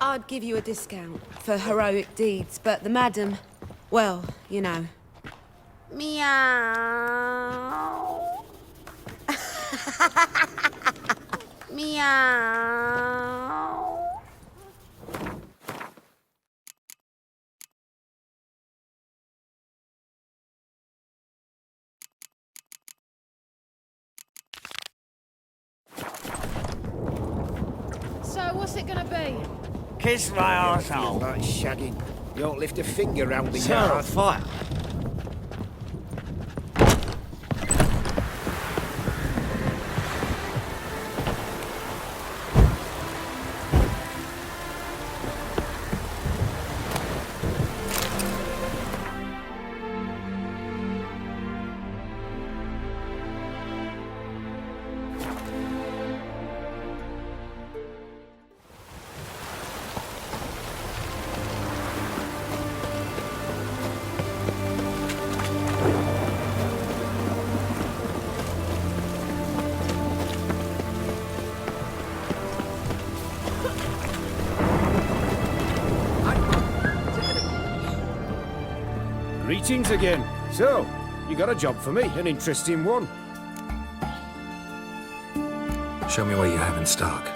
I'd give you a discount for heroic deeds, but the madam, well, you know. Meow. Meow. So, what's it gonna be? Kiss my arsehole. Like shagging. You don't lift a finger round the Sir, yard. fire. Greetings again. So, you got a job for me, an interesting one. Show me what you have in stock.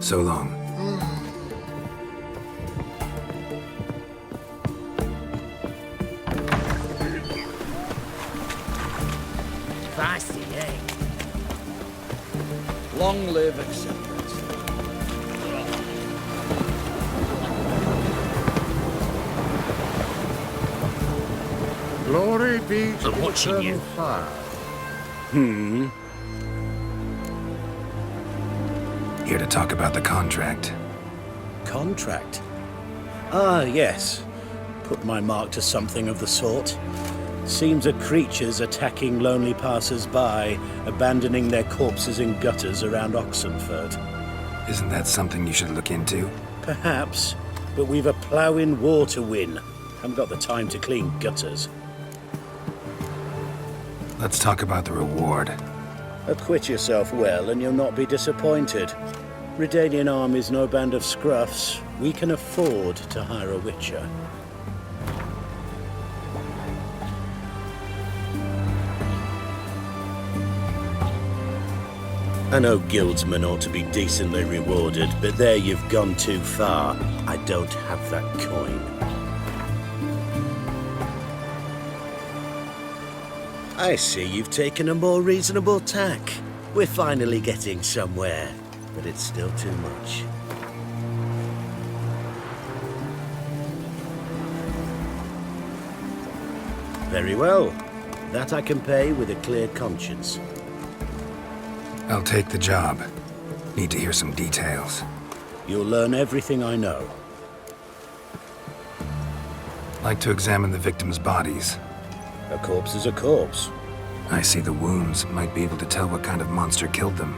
So long. Feisty, eh? Long live acceptance. Glory be to I'm the watching you. eternal fire. Here to talk about the contract. Contract? Ah, yes. Put my mark to something of the sort. Seems that creatures attacking lonely passers-by, abandoning their corpses in gutters around Oxenford. Isn't that something you should look into? Perhaps, but we've a ploughing war to win. Haven't got the time to clean gutters. Let's talk about the reward. Acquit yourself well and you'll not be disappointed. Redanian army's no band of scruffs. We can afford to hire a Witcher. I know guildsmen ought to be decently rewarded, but there you've gone too far. I don't have that coin. I see you've taken a more reasonable tack. We're finally getting somewhere, but it's still too much. Very well. That I can pay with a clear conscience. I'll take the job. Need to hear some details. You'll learn everything I know. Like to examine the victims' bodies. A corpse is a corpse. I see the wounds. Might be able to tell what kind of monster killed them.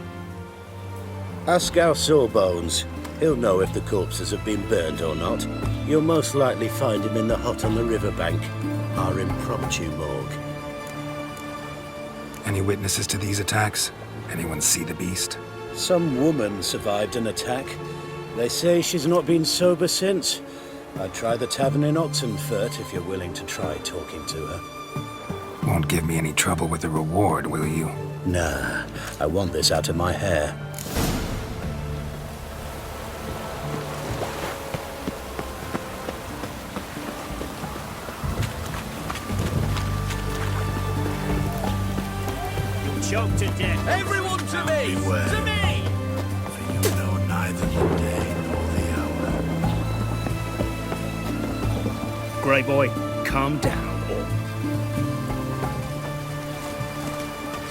Ask our Sawbones. He'll know if the corpses have been burned or not. You'll most likely find him in the hut on the riverbank, our impromptu morgue. Any witnesses to these attacks? Anyone see the beast? Some woman survived an attack. They say she's not been sober since. I'd try the tavern in Oxenfurt if you're willing to try talking to her. Won't give me any trouble with the reward, will you? Nah, I want this out of my hair. choke to death. Everyone to me! Beware. To me! For you know neither the day nor the hour. Grey boy, calm down.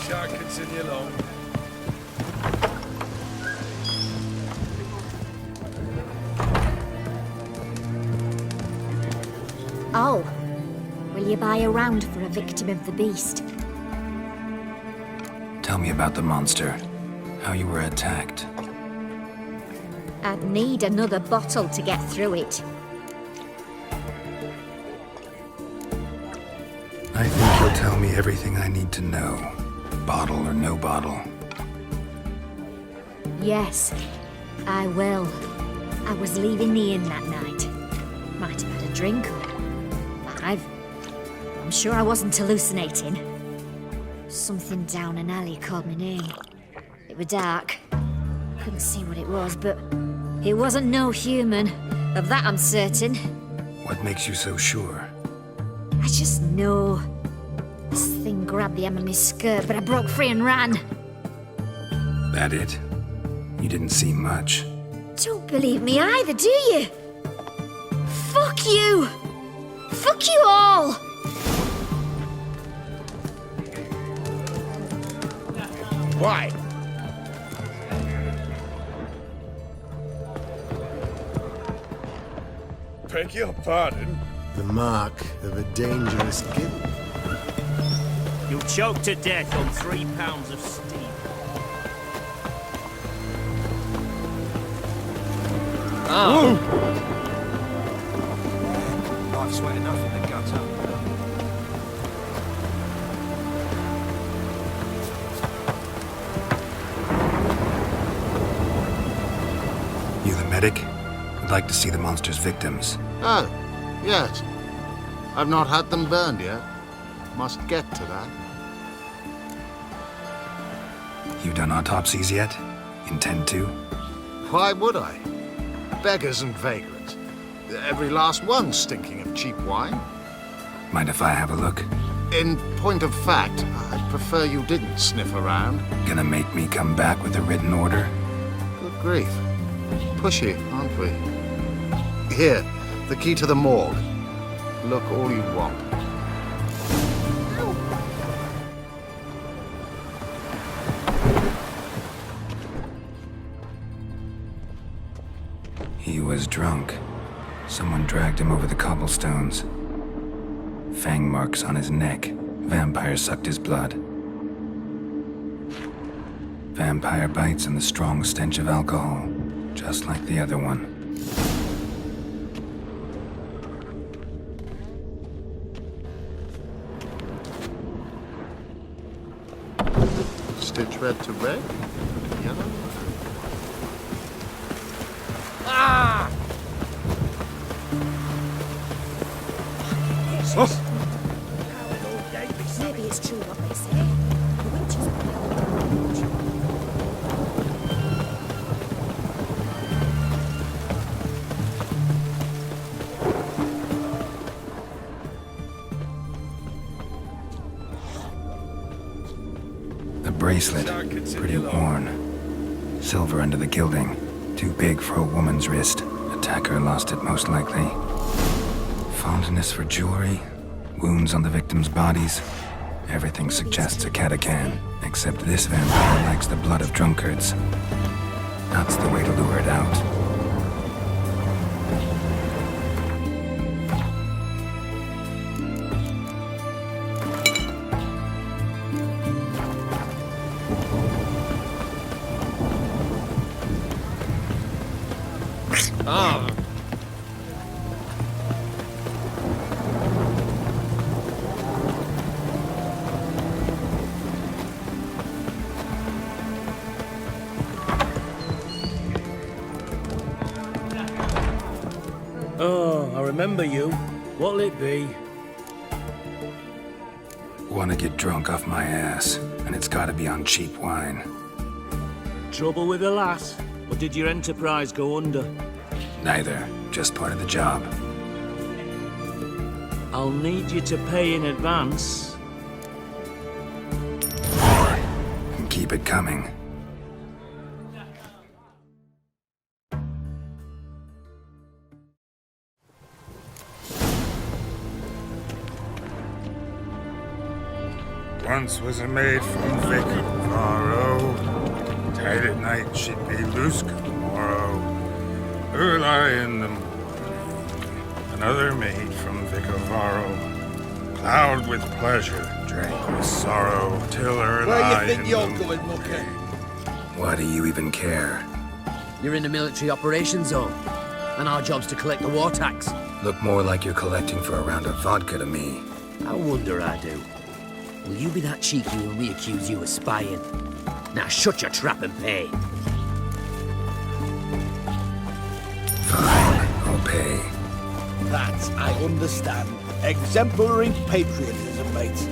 Shan't continue long. Oh. Will you buy a round for a victim of the beast? Tell me about the monster. How you were attacked. I'd need another bottle to get through it. I think you'll tell me everything I need to know. Bottle or no bottle. Yes, I will. I was leaving the inn that night. Might have had a drink or 5. I'm sure I wasn't hallucinating. Something down an alley called my name. It was dark. Couldn't see what it was, but it wasn't no human. Of that I'm certain. What makes you so sure? I just know. This thing grabbed the hem of my skirt, but I broke free and ran. That it? You didn't see much. Don't believe me either, do you? Fuck you! Fuck you all! Why? Beg your pardon? The mark of a dangerous guild. You'll choke to death on 3 pounds of steam. I've sweat enough in the gutter. You the medic? I'd like to see the monster's victims. Oh, yes. I've not had them burned yet. Must get to that. You done autopsies yet? Intend to? Why would I? Beggars and vagrants. Every last one stinking of cheap wine. Mind if I have a look? In point of fact, I'd prefer you didn't sniff around. Gonna make me come back with a written order? Good grief. Pushy, aren't we? Here, the key to the morgue. Look all you want. He was drunk. Someone dragged him over the cobblestones. Fang marks on his neck. Vampire sucked his blood. Vampire bites and the strong stench of alcohol, just like the other one. Stitch red to red? Yellow? Maybe it's true what they say. The witches The bracelet, pretty worn. Silver under the gilding. Too big for a woman's wrist. Attacker lost it most likely. Fondness for jewelry. Wounds on the victims' bodies. Everything suggests a catacan, except this vampire likes the blood of drunkards. That's the way to lure it out. Oh, I remember you. What'll it be? Want to get drunk off my ass, and it's gotta be on cheap wine. Trouble with the lass? Or did your enterprise go under? Neither, just part of the job. I'll need you to pay in advance. keep it coming. Once was a maid from Vicovaro. Tight at night she'd be loose tomorrow. Early in the morning. Another maid from Vicovaro. Plowed with pleasure, drank with sorrow, till early. Where you think you're going, Mucker? Why do you even care? You're in the military operations zone, and our job's to collect the war tax. Look more like you're collecting for a round of vodka to me. I wonder I do. Will you be that cheeky when we accuse you of spying? Now shut your trap and pay. Fine, I'll pay. That I understand. Exemplary patriotism, mate.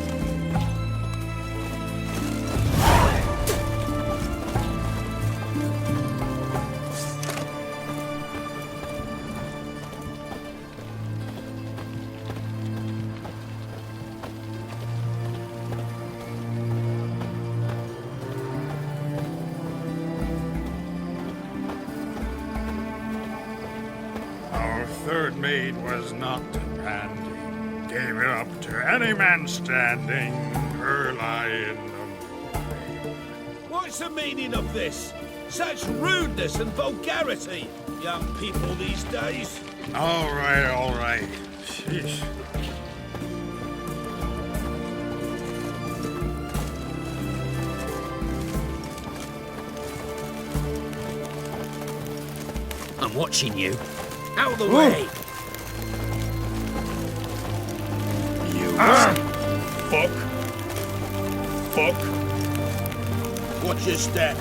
Our third maid was not demanding. Gave it up to any man standing. Early in the morning. What's the meaning of this? Such rudeness and vulgarity, young people these days. All right, all right. Sheesh. I'm watching you. Out of the way! Fuck. Watch your step.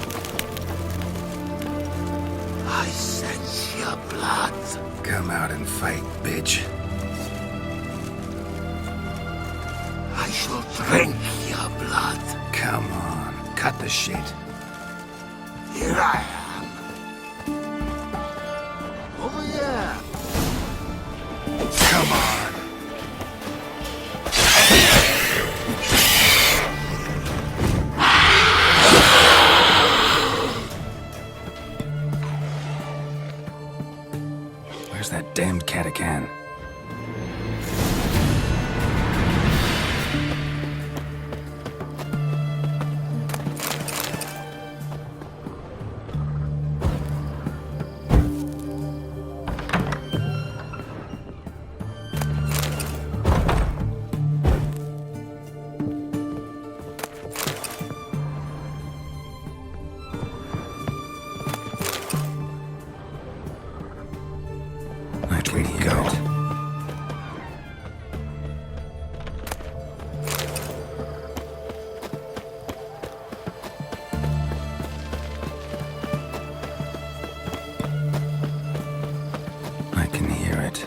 I sense your blood. Come out and fight, bitch. I shall drink your blood. Come on, cut the shit. Here I am. Over here. Come on. Where's that damned catachan? I can hear it. I can hear it.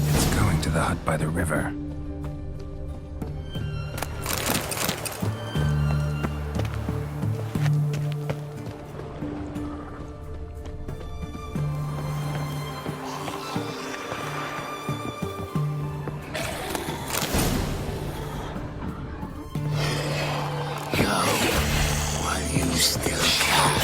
It's going to the hut by the river. Go while you still can.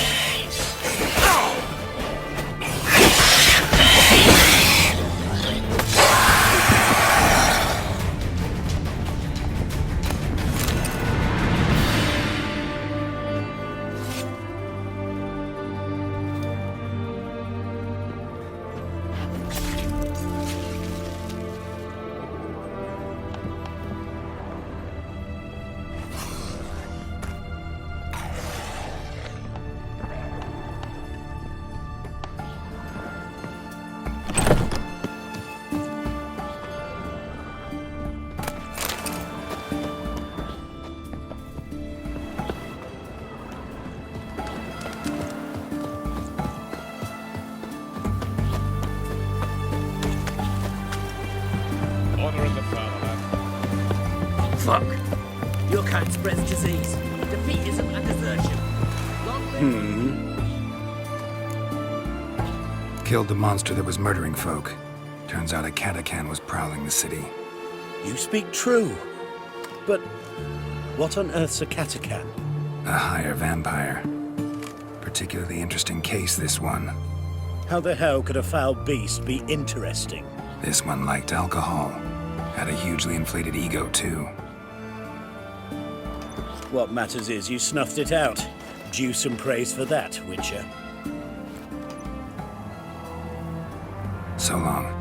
fuck? Your kind spreads disease, defeatism, and desertion. Killed the monster that was murdering folk. Turns out a Katakan was prowling the city. You speak true. But what on earth's a Katakan? A higher vampire. Particularly interesting case, this one. How the hell could a foul beast be interesting? This one liked alcohol. Had a hugely inflated ego, too. What matters is you snuffed it out. Due some praise for that, Witcher. So long.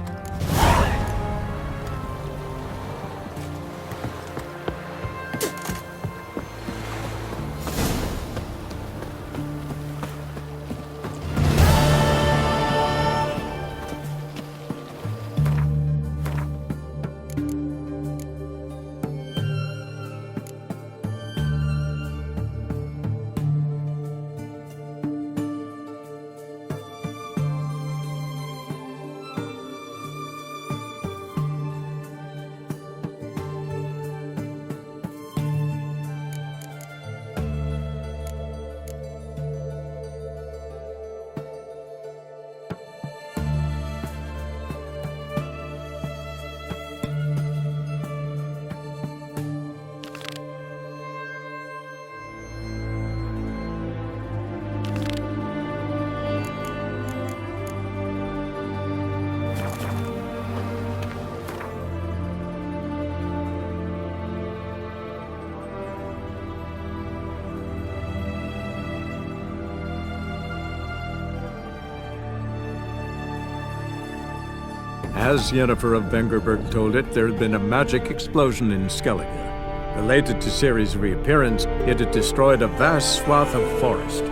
As Yennefer of Vengerberg told it, there had been a magic explosion in Skellige. Related to Ciri's reappearance, it had destroyed a vast swath of forest.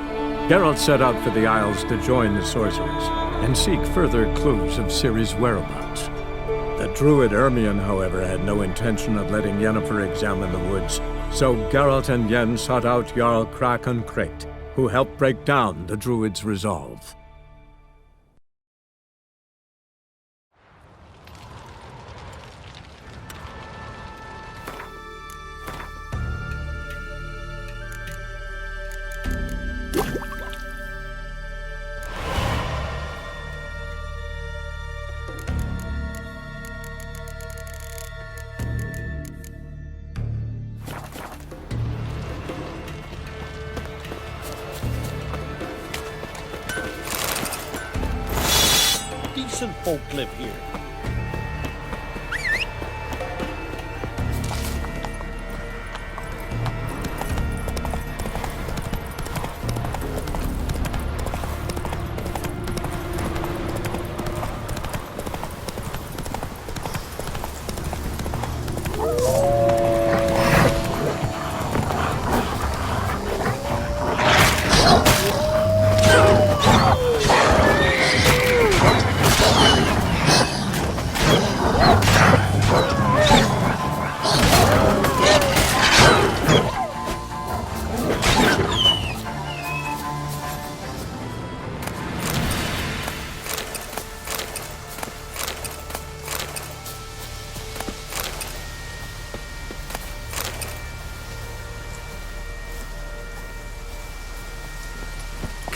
Geralt set out for the Isles to join the sorcerers and seek further clues of Ciri's whereabouts. The druid Ermion, however, had no intention of letting Yennefer examine the woods, so Geralt and Yen sought out Jarl Krakon Krayt, who helped break down the druid's resolve. Decent folk live here.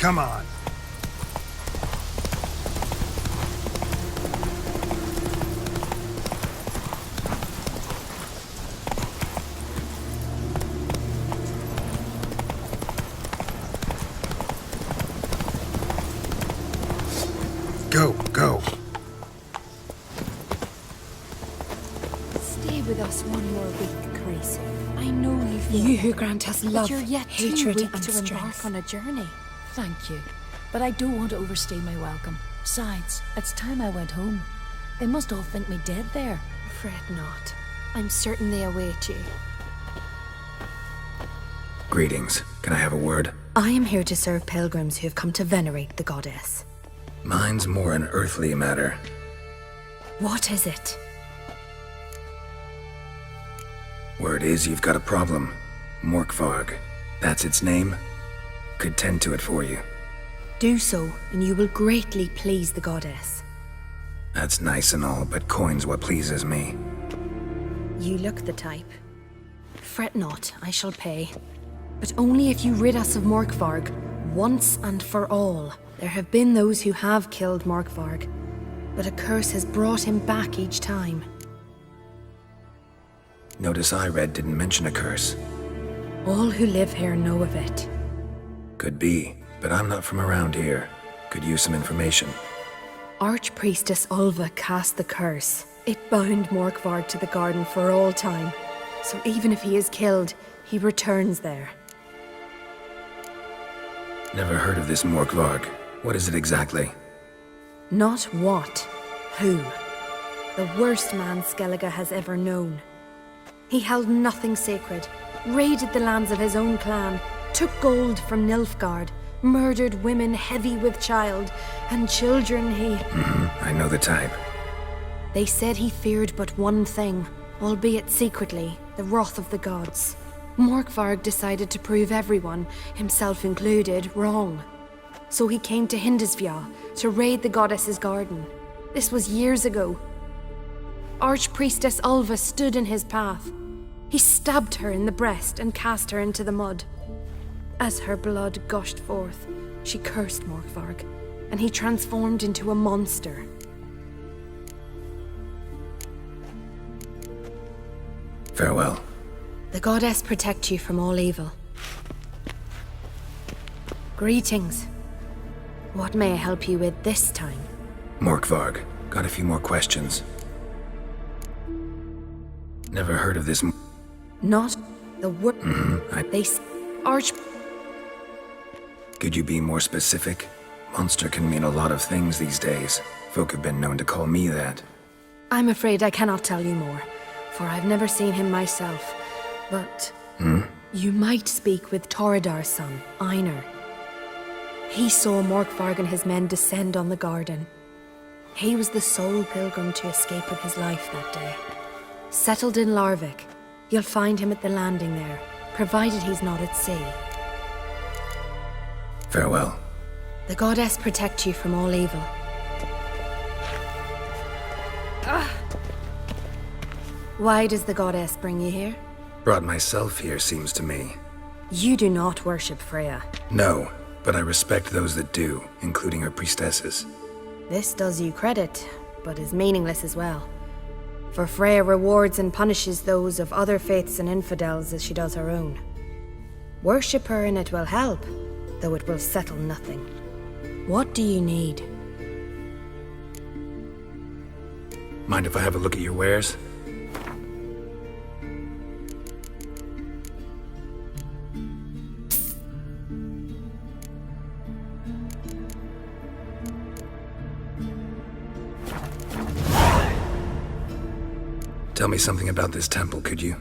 Come on. Go. Stay with us one more week, Grace. I know you feel You who grant us love, but you're yet hatred, too weak and to embark strength. on a journey. Thank you, but I don't want to overstay my welcome. Besides, it's time I went home. They must all think me dead there. Fret not. I'm certain they await you. Greetings. Can I have a word? I am here to serve pilgrims who have come to venerate the goddess. Mine's more an earthly matter. What is it? Word is you've got a problem. Morkvarg. That's its name. Could tend to it for you. Do so, and you will greatly please the goddess. That's nice and all, but coin's what pleases me. You look the type. Fret not, I shall pay. But only if you rid us of Morkvarg, once and for all. There have been those who have killed Morkvarg, but a curse has brought him back each time. Notice I read didn't mention a curse. All who live here know of it. Could be, but I'm not from around here. Could use some information. Archpriestess Ulva cast the curse. It bound Morkvarg to the garden for all time. So even if he is killed, he returns there. Never heard of this Morkvarg. What is it exactly? Not what, who. The worst man Skellige has ever known. He held nothing sacred, raided the lands of his own clan, took gold from Nilfgaard, murdered women heavy with child, and children he... I know the type. They said he feared but one thing, albeit secretly, the wrath of the gods. Morkvarg decided to prove everyone, himself included, wrong. So he came to Hindisvia to raid the goddess's garden. This was years ago. Archpriestess Ulva stood in his path. He stabbed her in the breast and cast her into the mud. As her blood gushed forth, she cursed Morkvarg, and he transformed into a monster. Farewell. The goddess protect you from all evil. Greetings. What may I help you with this time? Morkvarg. Got a few more questions. Never heard of this Not the word. Arch... Could you be more specific? Monster can mean a lot of things these days. Folk have been known to call me that. I'm afraid I cannot tell you more, for I've never seen him myself. But... You might speak with Toradar's son, Einar. He saw Morkvarg and his men descend on the garden. He was the sole pilgrim to escape with his life that day. Settled in Larvik, you'll find him at the landing there, provided he's not at sea. Farewell. The goddess protect you from all evil. Why does the goddess bring you here? Brought myself here, seems to me. You do not worship Freya. No, but I respect those that do, including her priestesses. This does you credit, but is meaningless as well. For Freya rewards and punishes those of other faiths and infidels as she does her own. Worship her and it will help, though it will settle nothing. What do you need? Mind if I have a look at your wares? Tell me something about this temple, could you?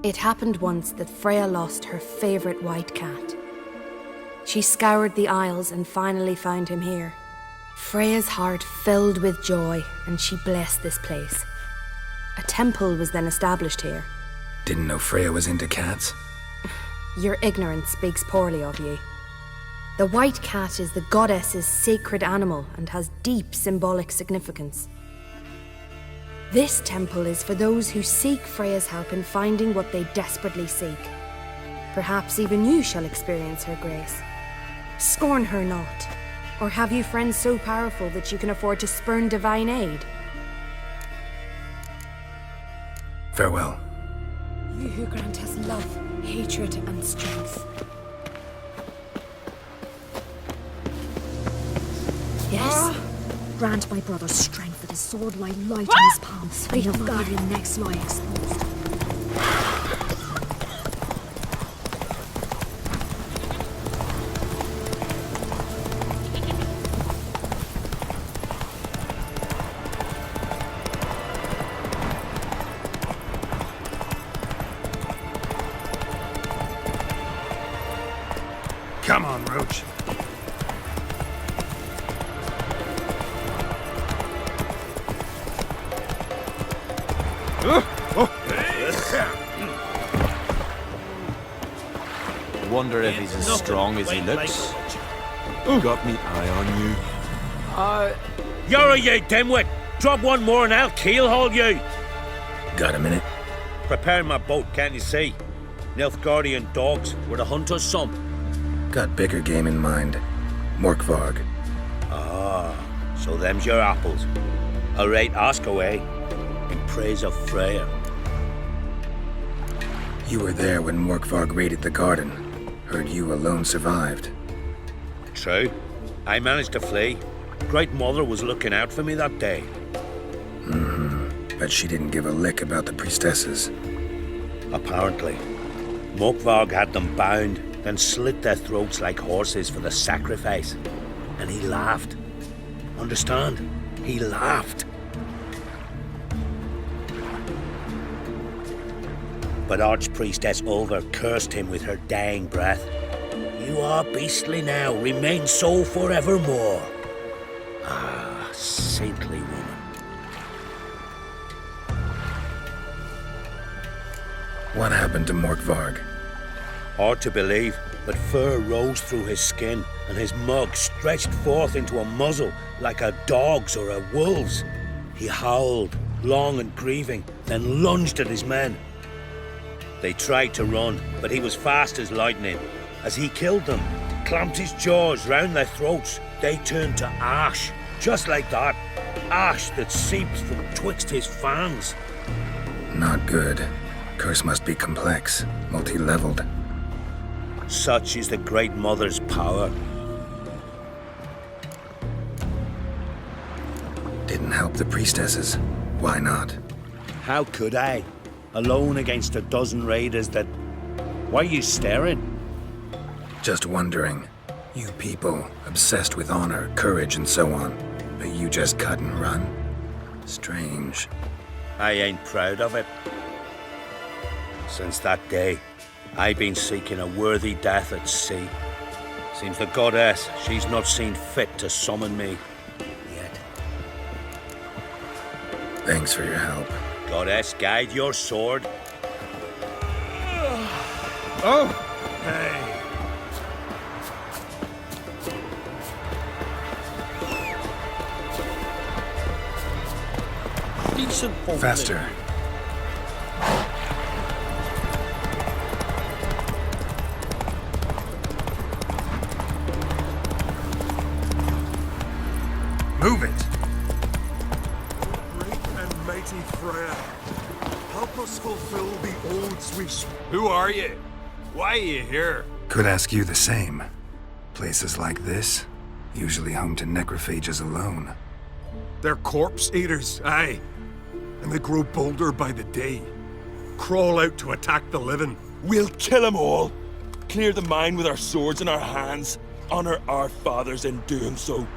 It happened once that Freya lost her favorite white cat. She scoured the Isles and finally found him here. Freya's heart filled with joy, and she blessed this place. A temple was then established here. Didn't know Freya was into cats. Your ignorance speaks poorly of you. The white cat is the goddess's sacred animal and has deep symbolic significance. This temple is for those who seek Freya's help in finding what they desperately seek. Perhaps even you shall experience her grace. Scorn her not, or have you friends so powerful that you can afford to spurn divine aid? Farewell. You who grant us love, hatred, and strength. Yes. Grant my brother strength that his sword lie light in his palms, and he'll not have your necks lie exposed. Come on, Roach. Wonder if he's as strong as he looks. Got me eye on you. You're you dimwit! Drop one more and I'll keelhaul you! Got a minute? Prepare my boat, can't you see? Nilfgaardian dogs were to hunt us some. Got bigger game in mind. Morkvarg. Ah, so them's your apples. All right, ask away. In praise of Freya. You were there when Morkvarg raided the garden. Heard you alone survived. True. I managed to flee. Great Mother was looking out for me that day. But she didn't give a lick about the priestesses. Apparently. Morkvarg had them bound, then slit their throats like horses for the sacrifice. And he laughed. Understand? He laughed. But Archpriestess Ulver cursed him with her dying breath. You are beastly now, remain so forevermore. Ah, saintly woman. What happened to Morkvarg? Hard to believe, but fur rose through his skin, and his mug stretched forth into a muzzle like a dog's or a wolf's. He howled, long and grieving, then lunged at his men. They tried to run, but he was fast as lightning. As he killed them, clamped his jaws round their throats, they turned to ash, just like that. Ash that seeped from twixt his fangs. Not good. Curse must be complex, multi-leveled. Such is the Great Mother's power. Didn't help the priestesses. Why not? How could I? Alone against a dozen raiders that... Why are you staring? Just wondering. You people, obsessed with honor, courage, and so on. But you just cut and run? Strange. I ain't proud of it. Since that day, I've been seeking a worthy death at sea. Seems the goddess, she's not seen fit to summon me yet. Thanks for your help. Goddess, guide your sword. Oh! Hey! Decent folk. Faster. Move it! Great and mighty Freya, help us fulfill the oaths we... Who are you? Why are you here? Could ask you the same. Places like this, usually home to necrophages alone. They're corpse eaters, aye. And they grow bolder by the day. Crawl out to attack the living. We'll kill them all. Clear the mine with our swords in our hands. Honor our fathers in doing so.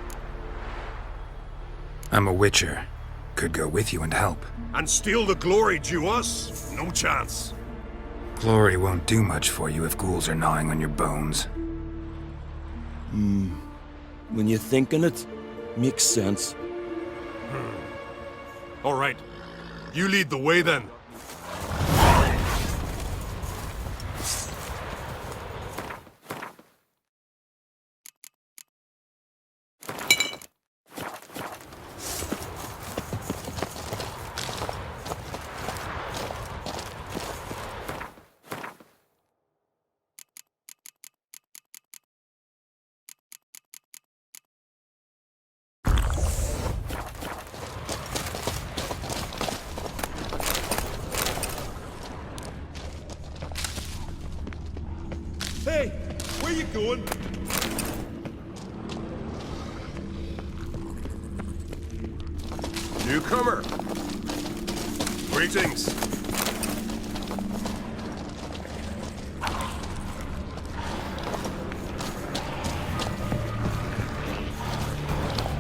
I'm a Witcher. Could go with you and help. And steal the glory due us? No chance. Glory won't do much for you if ghouls are gnawing on your bones. When you're thinking it, makes sense. All right. You lead the way then. Hey, where you going? Newcomer. Greetings.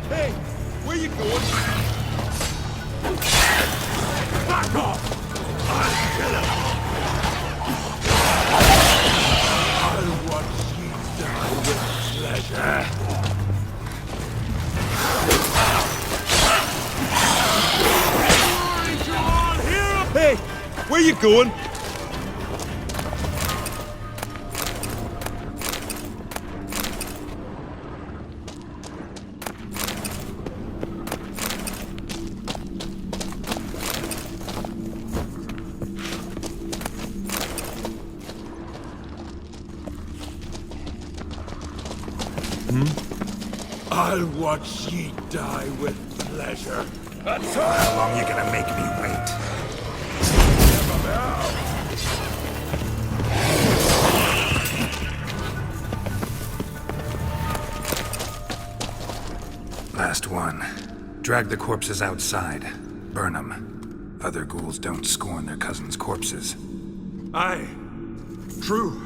Hey, where you going? Back off! I'll kill him! I'll watch you die with pleasure. Hey, where you going? I'll watch ye die with pleasure. How long you gonna make me wait? Last one. Drag the corpses outside. Burn them. Other ghouls don't scorn their cousins' corpses. Aye. True.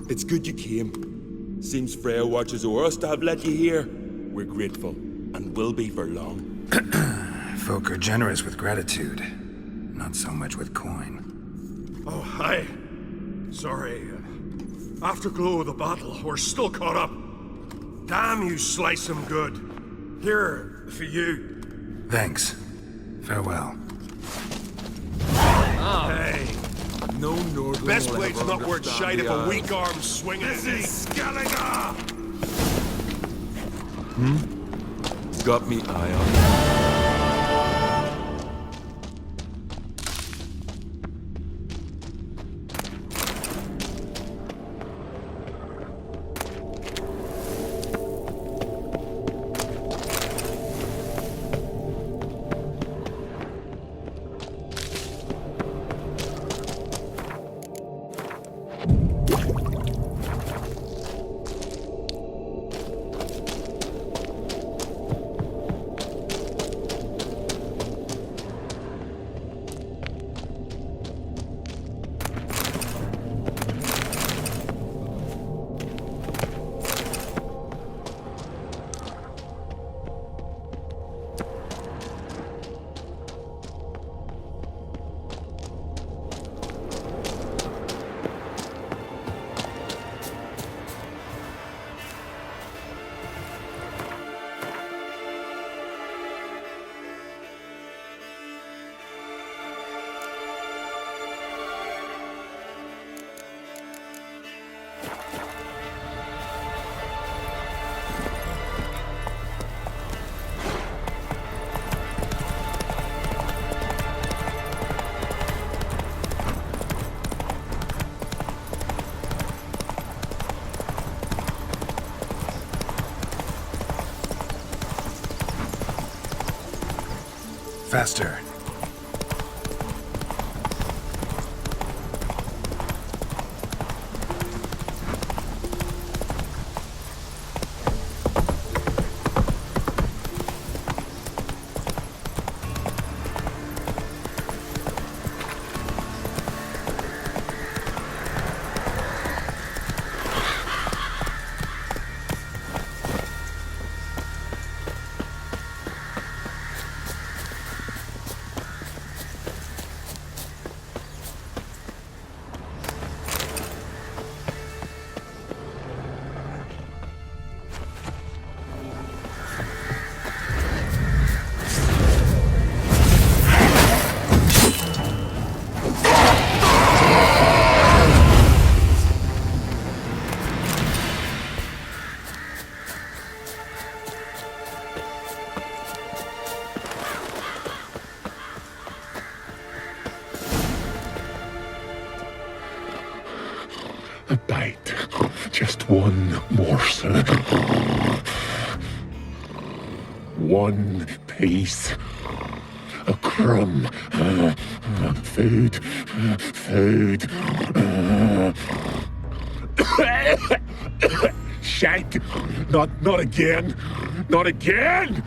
It's good you came. Seems Freya watches o'er us to have let you here. We're grateful, and will be for long. Folk are generous with gratitude. Not so much with coin. Oh, aye. Sorry. Afterglow of the battle, we're still caught up. Damn, you slice 'em good. Here, for you. Thanks. Farewell. Hey. No Nordling Best will blade's ever not worth understand shite if the a Isles. weak arm's swinging. This is Skellige! Got me eye on you. Faster. A bite. Just one morsel. One piece. A crumb. Food. Food. Shite. Not again. Not again.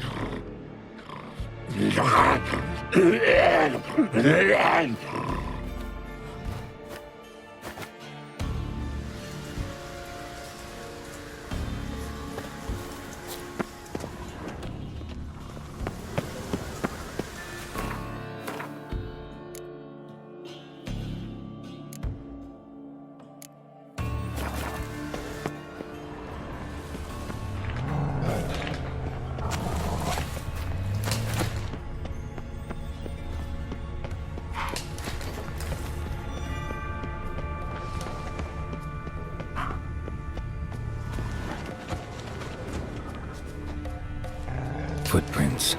Footprints.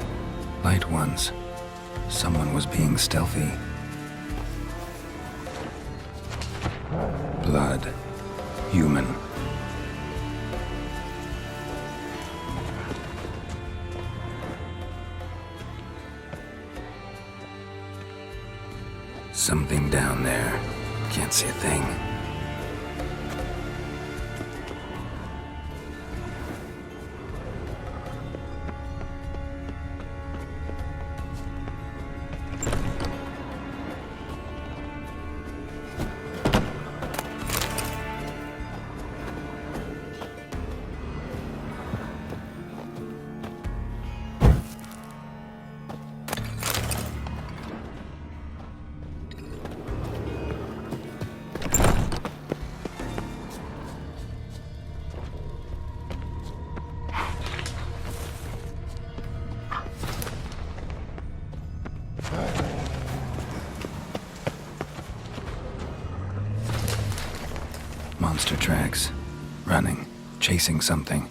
Light ones. Someone was being stealthy. Blood. Human. Something down there. Can't see a thing. Monster tracks. Running. Chasing something.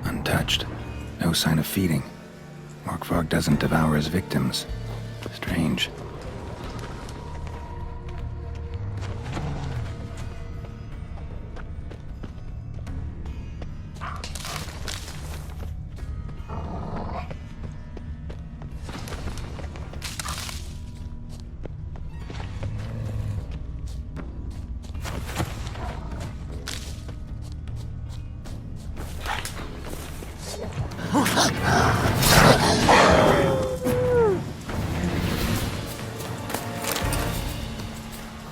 Untouched. No sign of feeding. Morkvarg doesn't devour his victims. Strange.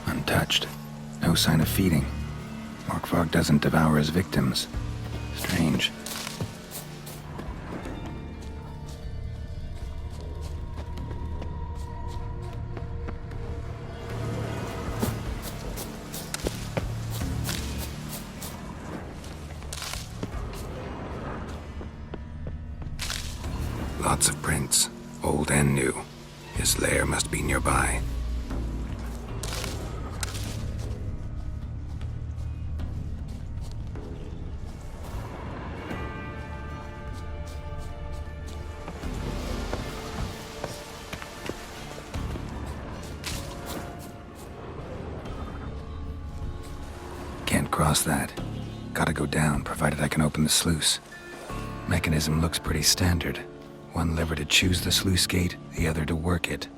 Untouched. No sign of feeding. Morkvarg doesn't devour his victims. Strange. Lots of prints, old and new. His lair must be nearby. Can't cross that. Gotta go down, provided I can open the sluice. Mechanism looks pretty standard. One lever to choose the sluice gate, the other to work it.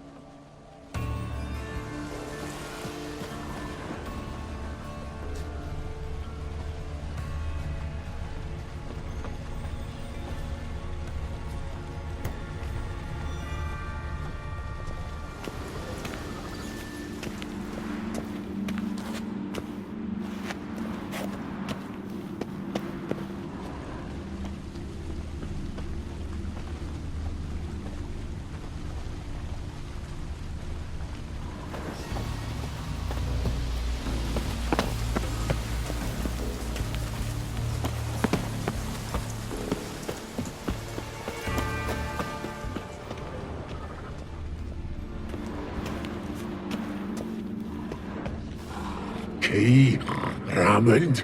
Key? Raymond?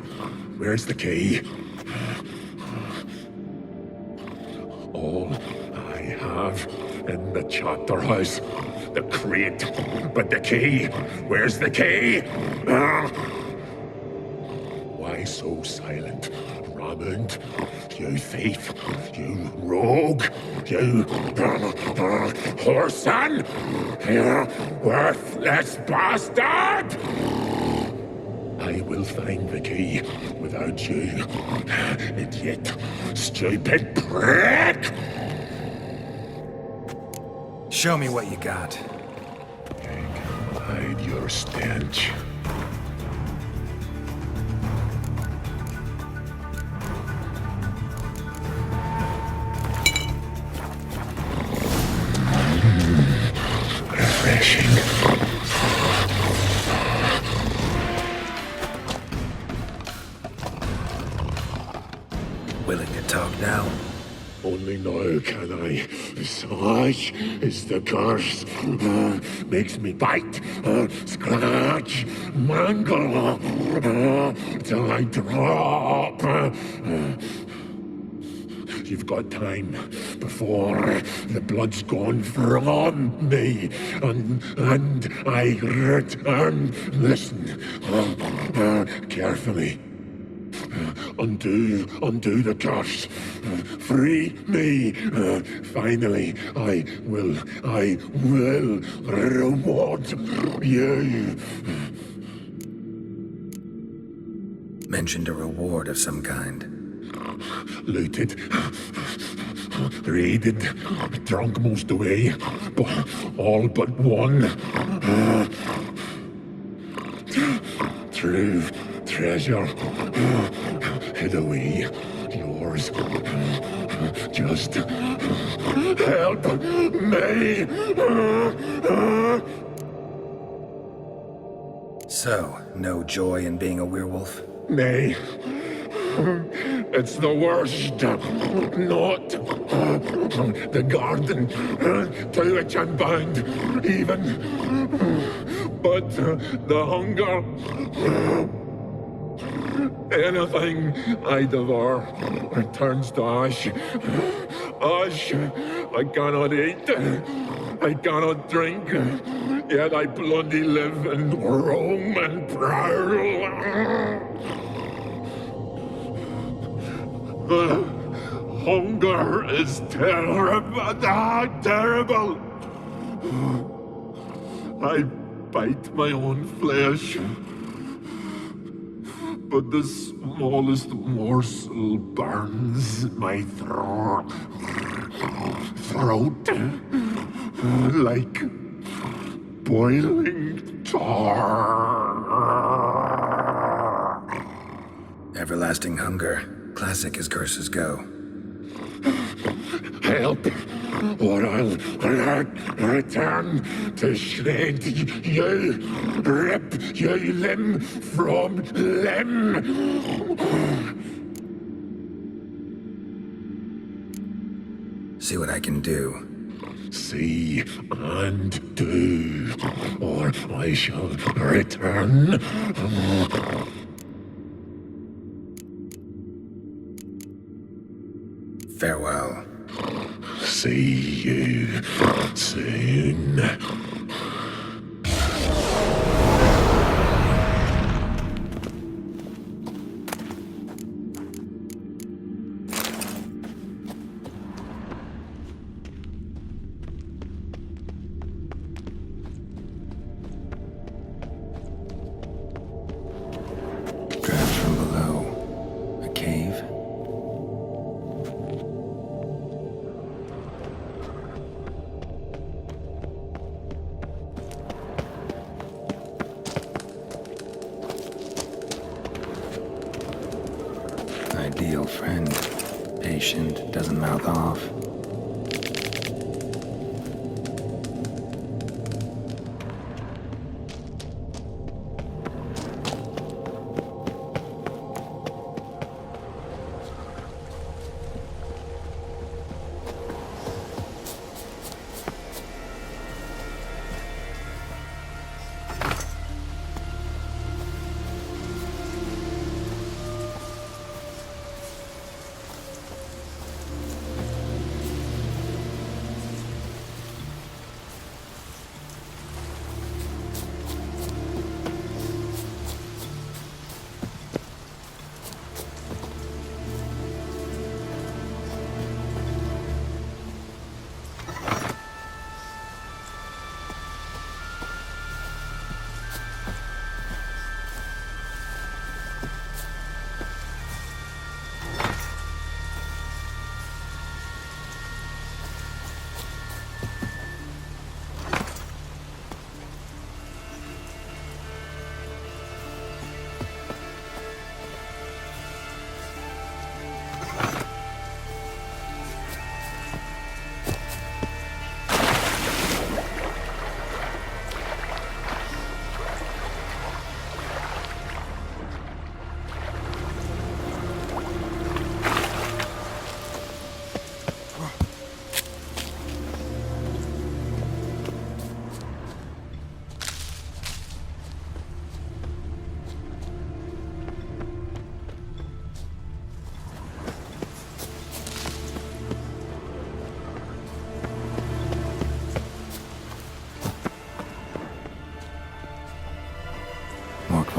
Where's the key? All I have in the chapter house. The crate. But the key? Where's the key? Why so silent, Raymond? You thief. You rogue. You whoreson. You worthless bastard! I will find the key without you, idiot, stupid prick! Show me what you got. Hide your stench. Refreshing. Willing to talk now? Only now can I. Such is the curse. Makes me bite, scratch, mangle, till I drop. You've got time before the blood's gone from me and I return. Listen carefully. Undo the curse. Free me. Finally, I will reward you. Mentioned a reward of some kind. Looted, raided, drunk most away, all but one. True treasure hid away. Yours. Just help me. So, no joy in being a werewolf? Nay. It's the worst. Not the garden to which I'm bound, even. But the hunger. Anything I devour turns to ash. Ash I cannot eat. I cannot drink. Yet I bloody live and roam and prowl. Hunger is terrible. Terrible. I bite my own flesh. But the smallest morsel burns my throat like boiling tar. Everlasting hunger. Classic as curses go. Help, or I'll return to shred you, rip you limb from limb. See what I can do. See and do, or I shall return. Farewell. See you soon. Drafts from below. A cave? Ideal friend. Patient, doesn't mouth off.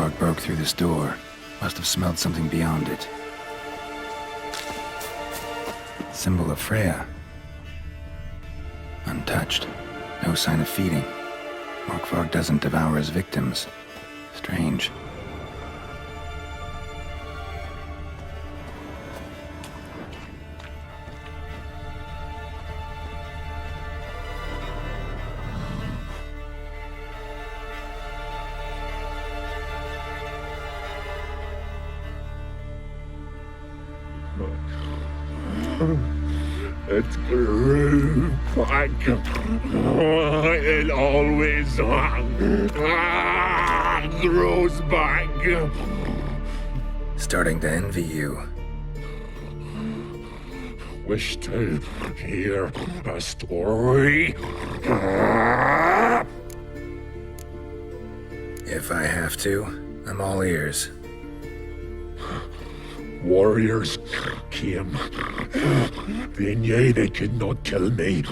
Morgvarg broke through this door. Must have smelled something beyond it. Symbol of Freya. Untouched. No sign of feeding. Morgvarg doesn't devour his victims. Strange. It grew back. It always grows back. Starting to envy you. Wish to hear a story? If I have to, I'm all ears. Warriors came. They knew they could not kill me.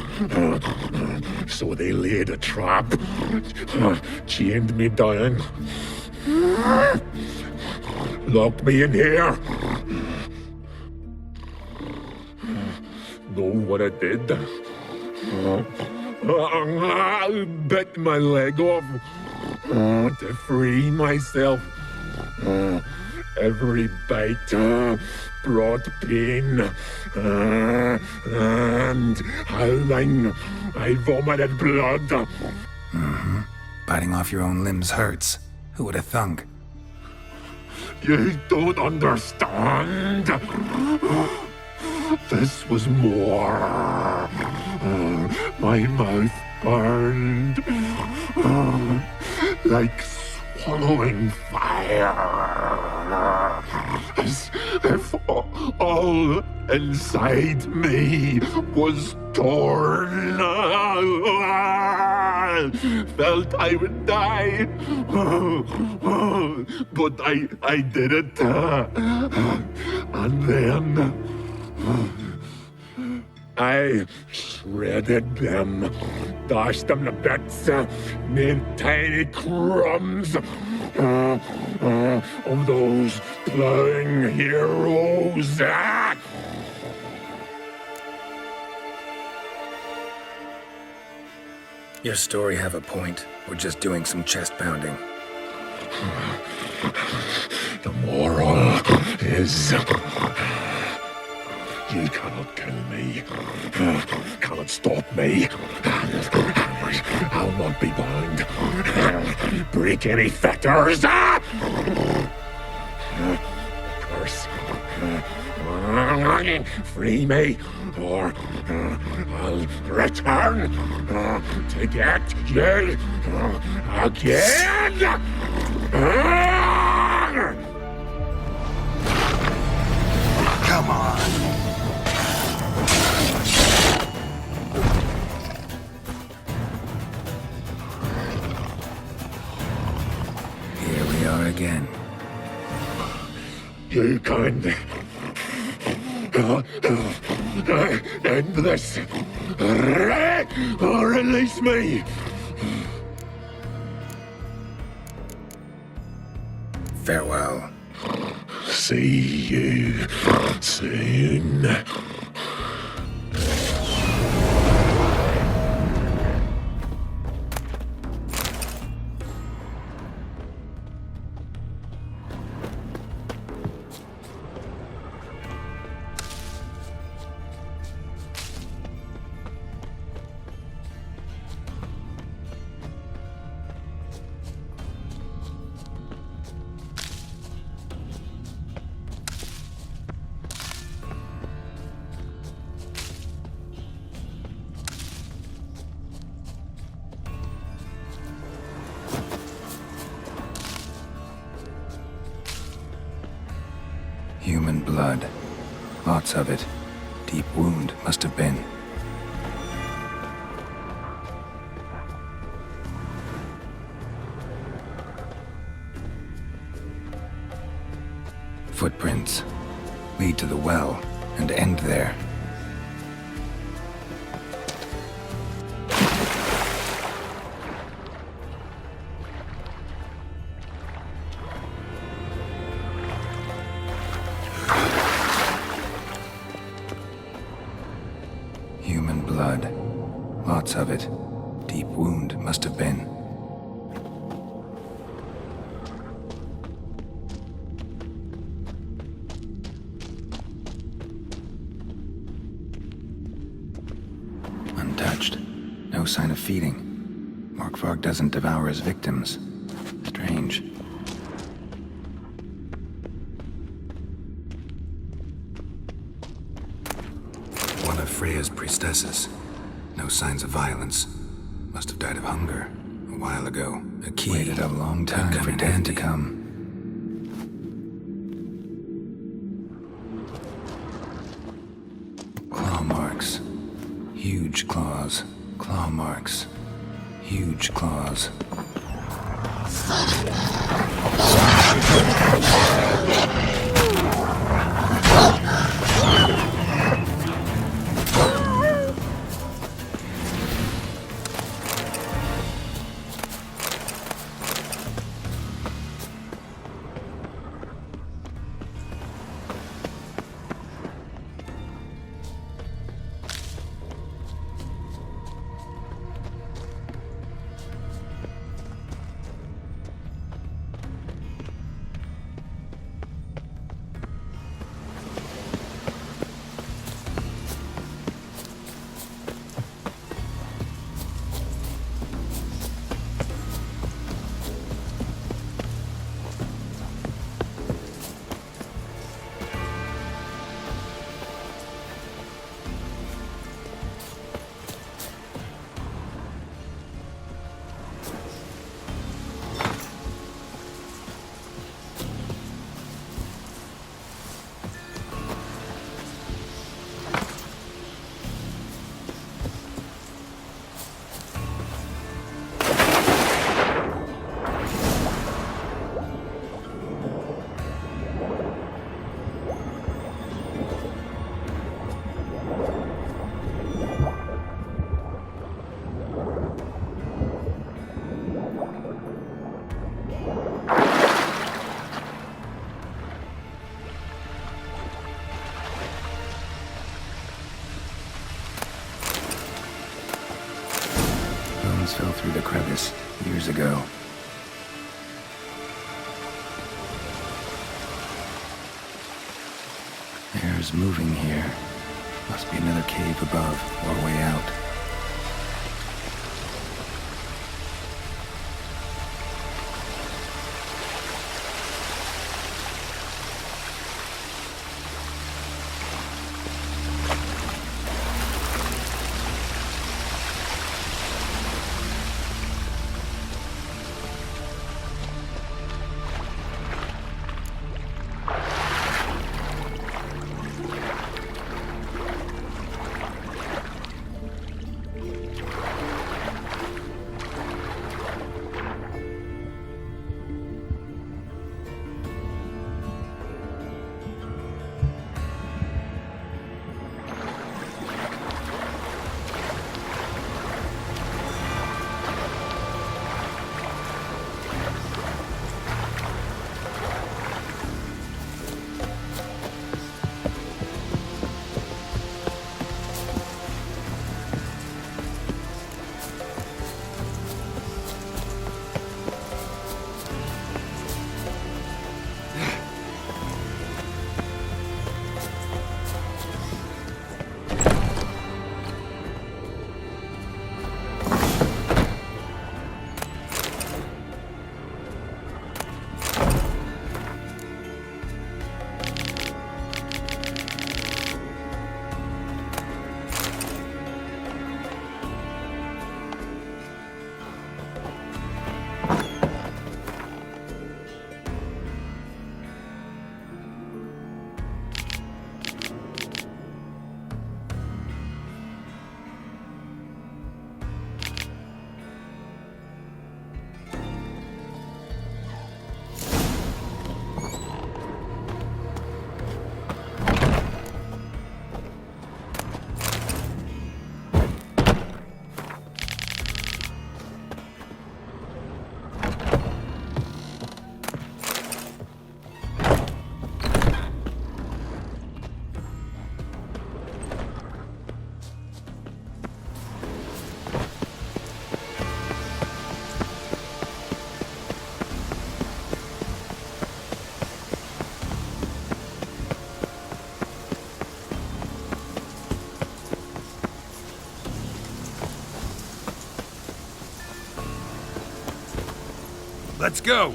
So they laid a trap. Chained me down. Locked me in here. Know what I did? Bit my leg off to free myself. Every bite brought pain, and howling, I vomited blood. Mm-hmm. Biting off your own limbs hurts. Who would have thunk? You don't understand. This was more. My mouth burned like swallowing fire. As if all inside me was torn. Felt I would die. But I did it. And then I shredded them, dashed them to bits, made tiny crumbs of those plowing heroes. Your story have a point. We're just doing some chest pounding. The moral is... You cannot kill me. Cannot stop me. I'll not be bound. Break any fetters. Curse. Free me, or I'll return to get you again. Come on. Here we are again. You can't end this. Release me. Farewell. See you soon. Human blood. Lots of it. Deep wound must have been. Footprints. Lead to the well and end there. Human blood. Lots of it. Deep wound must have been. Untouched. No sign of feeding. Morkvarg doesn't devour his victims. Strange. One of Freya's priestesses. No signs of violence. Must have died of hunger a while ago. A key. Waited a long time for Dan to come. Claw marks. Huge claws. Claw marks. Huge claws. Fell through the crevice years ago. Air's moving here. Must be another cave above or way out. Let's go.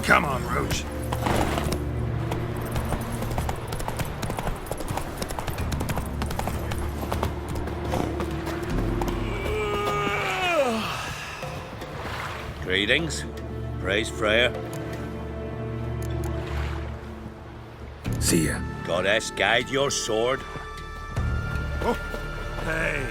Come on, Roach. Greetings. Praise Freya. See ya. Goddess, guide your sword. Oh, hey.